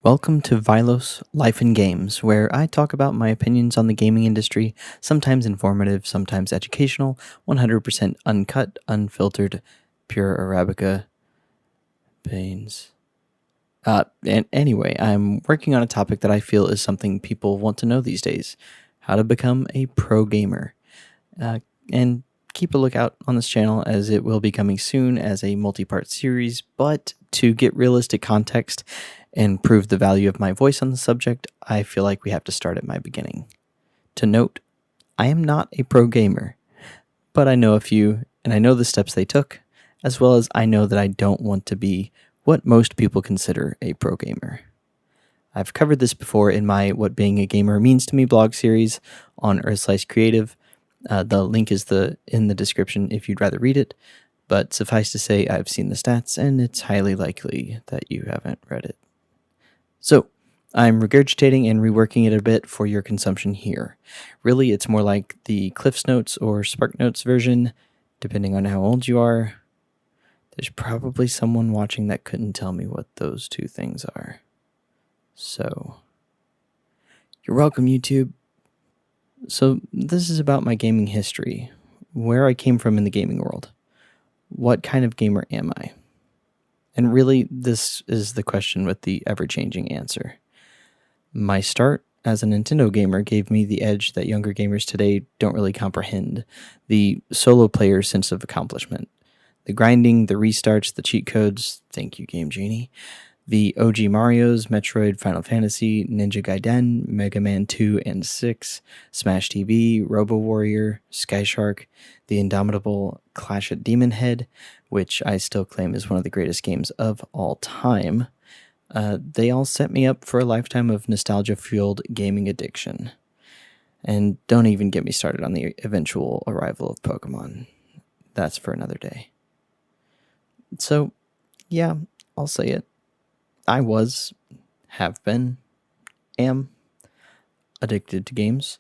Welcome to Vilos Life and Games, where I talk about my opinions on the gaming industry, sometimes informative, sometimes educational, 100% uncut, unfiltered, pure Arabica beans. And anyway, I'm working on a topic that I feel is something people want to know these days: how to become a pro gamer. And keep a lookout on this channel as it will be coming soon as a multi-part series. But to get realistic context and prove the value of my voice on the subject, I feel like we have to start at my beginning. To note, I am not a pro gamer, but I know a few, and I know the steps they took, as well as I know that I don't want to be what most people consider a pro gamer. I've covered this before in my What Being a Gamer Means to Me blog series on Earthslice Creative. The link is in the description if you'd rather read it, but suffice to say I've seen the stats and it's highly likely that you haven't read it. So, I'm regurgitating and reworking it a bit for your consumption here. Really, it's more like the Cliffs Notes or Spark Notes version, depending on how old you are. There's probably someone watching that couldn't tell me what those two things are. So, you're welcome, YouTube. So, this is about my gaming history, where I came from in the gaming world. What kind of gamer am I? And really, this is the question with the ever-changing answer. My start as a Nintendo gamer gave me the edge that younger gamers today don't really comprehend: the solo player sense of accomplishment. The grinding, the restarts, the cheat codes, thank you Game Genie, the OG Marios, Metroid, Final Fantasy, Ninja Gaiden, Mega Man 2 and 6, Smash TV, Robo Warrior, Sky Shark, the indomitable Clash at Demon Head, which I still claim is one of the greatest games of all time. They all set me up for a lifetime of nostalgia-fueled gaming addiction. And don't even get me started on the eventual arrival of Pokemon. That's for another day. So, yeah, I'll say it. I was, have been, am addicted to games.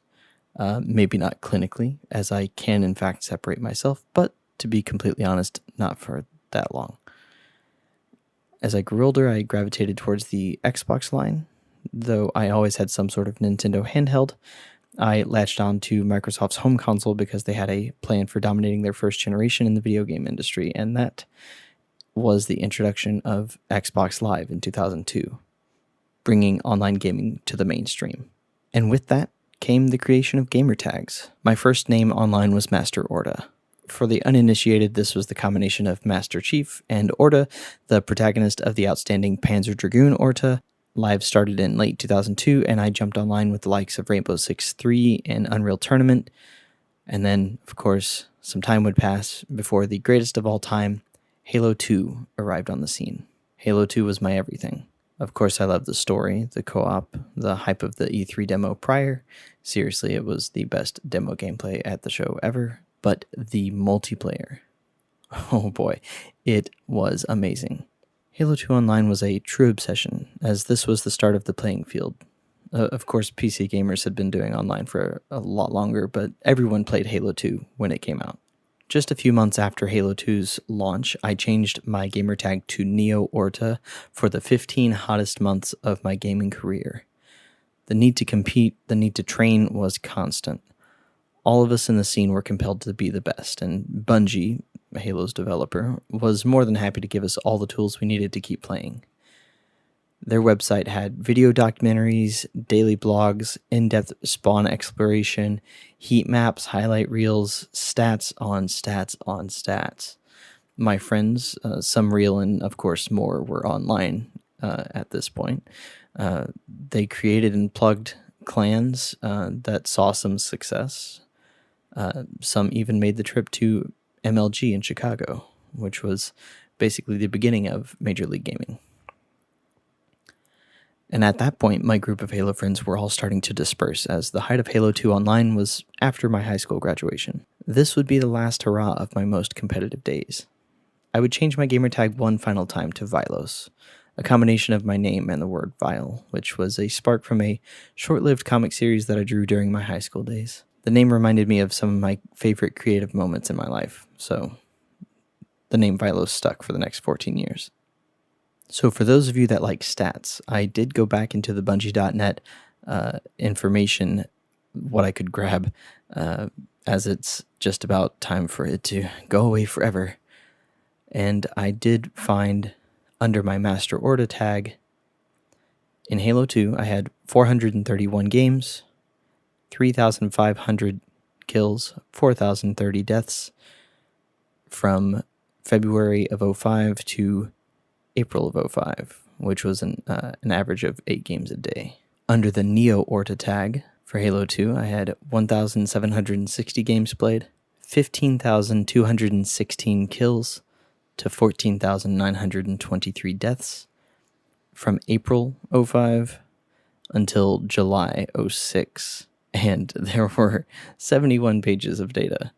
Maybe not clinically, as I can in fact separate myself, but to be completely honest, not for that long. As I grew older, I gravitated towards the Xbox line. Though I always had some sort of Nintendo handheld, I latched on to Microsoft's home console because they had a plan for dominating their first generation in the video game industry, and that was the introduction of Xbox Live in 2002, bringing online gaming to the mainstream. And with that came the creation of gamer tags. My first name online was Master Orta. For the uninitiated, this was the combination of Master Chief and Orta, the protagonist of the outstanding Panzer Dragoon Orta. Live started in late 2002, and I jumped online with the likes of Rainbow Six 3 and Unreal Tournament. And then, of course, some time would pass before the greatest of all time, Halo 2, arrived on the scene. Halo 2 was my everything. Of course, I loved the story, the co-op, the hype of the E3 demo prior. Seriously, it was the best demo gameplay at the show ever. But the multiplayer, oh boy, it was amazing. Halo 2 Online was a true obsession, as this was the start of the playing field. Of course, PC gamers had been doing online for a lot longer, but everyone played Halo 2 when it came out. Just a few months after Halo 2's launch, I changed my gamertag to Neo Orta for the 15 hottest months of my gaming career. The need to compete, the need to train was constant. All of us in the scene were compelled to be the best, and Bungie, Halo's developer, was more than happy to give us all the tools we needed to keep playing. Their website had video documentaries, daily blogs, in-depth spawn exploration, heat maps, highlight reels, stats on stats on stats. My friends, some real and of course more, were online at this point. They created and plugged clans that saw some success. Some even made the trip to MLG in Chicago, which was basically the beginning of Major League Gaming. And at that point, my group of Halo friends were all starting to disperse, as the height of Halo 2 Online was after my high school graduation. This would be the last hurrah of my most competitive days. I would change my gamertag one final time to Vilos, a combination of my name and the word vile, which was a spark from a short-lived comic series that I drew during my high school days. The name reminded me of some of my favorite creative moments in my life, so the name Vilos stuck for the next 14 years. So for those of you that like stats, I did go back into the Bungie.net information, what I could grab, as it's just about time for it to go away forever. And I did find under my Master Order tag, in Halo 2, I had 431 games, 3,500 kills, 4,030 deaths from February of 05 to April of 05, which was an average of 8 games a day. Under the Neo Orta tag for Halo 2, I had 1,760 games played, 15,216 kills to 14,923 deaths from April 05 until July 06. And there were 71 pages of data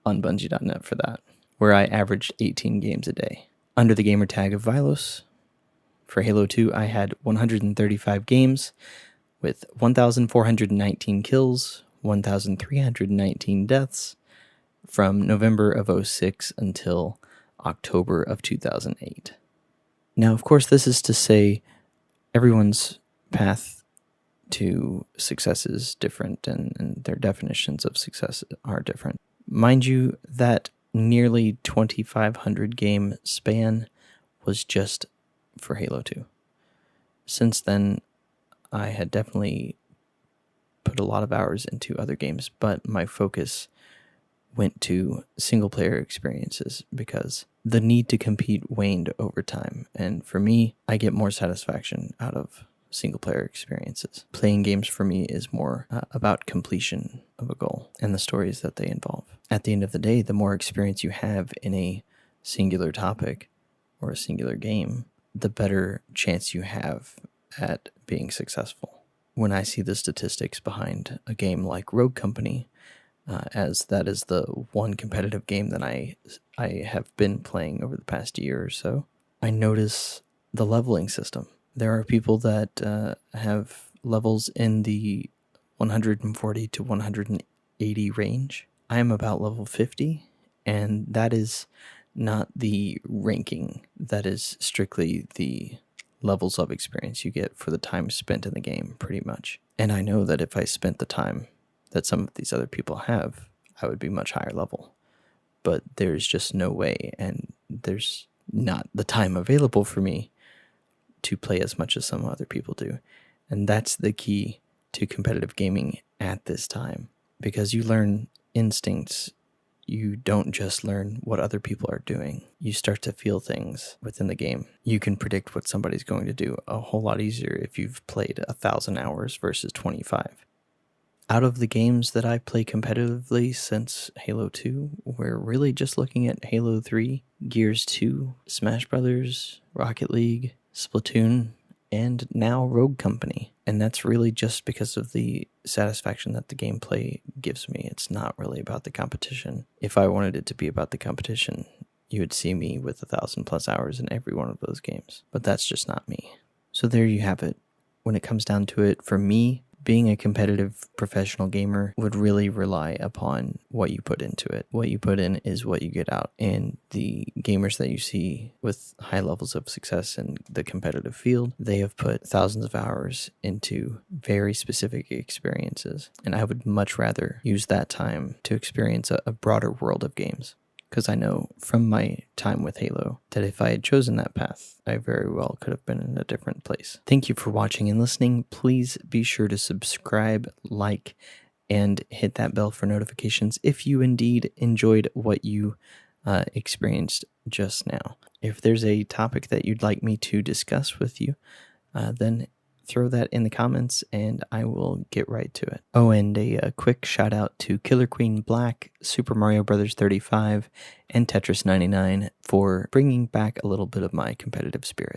on Bungie.net for that, where I averaged 18 games a day. Under the gamer tag of Vilos, for Halo 2, I had 135 games with 1,419 kills, 1,319 deaths from November of 06 until October of 2008. Now, of course, this is to say everyone's path to success is different and their definitions of success are different. Mind you, that nearly 2,500 game span was just for Halo 2. Since then, I had definitely put a lot of hours into other games, but my focus went to single-player experiences because the need to compete waned over time. And for me, I get more satisfaction out of single-player experiences. Playing games for me is more about completion of a goal and the stories that they involve. At the end of the day, the more experience you have in a singular topic or a singular game, the better chance you have at being successful. When I see the statistics behind a game like Rogue Company, as that is the one competitive game that I have been playing over the past year or so, I notice the leveling system. There are people that have levels in the 140 to 180 range. I am about level 50, and that is not the ranking. That is strictly the levels of experience you get for the time spent in the game, pretty much. And I know that if I spent the time that some of these other people have, I would be much higher level. But there's just no way, and there's not the time available for me to play as much as some other people do. And that's the key to competitive gaming at this time, because you learn instincts. You don't just learn what other people are doing. You start to feel things within the game. You can predict what somebody's going to do a whole lot easier if you've played 1,000 hours versus 25. Out of the games that I play competitively since Halo 2, we're really just looking at Halo 3, Gears 2, Smash Brothers, Rocket League, Splatoon, and now Rogue Company. And that's really just because of the satisfaction that the gameplay gives me. It's not really about the competition. If I wanted it to be about the competition, you would see me with 1,000+ hours in every one of those games. But that's just not me. So there you have it. When it comes down to it, for me, being a competitive professional gamer would really rely upon what you put into it. What you put in is what you get out. And the gamers that you see with high levels of success in the competitive field, they have put thousands of hours into very specific experiences. And I would much rather use that time to experience a broader world of games. Because I know from my time with Halo that if I had chosen that path, I very well could have been in a different place. Thank you for watching and listening. Please be sure to subscribe, like, and hit that bell for notifications if you indeed enjoyed what you experienced just now. If there's a topic that you'd like me to discuss with you, then throw that in the comments and I will get right to it. Oh, and a quick shout out to Killer Queen Black, Super Mario Bros. 35, and Tetris 99 for bringing back a little bit of my competitive spirit.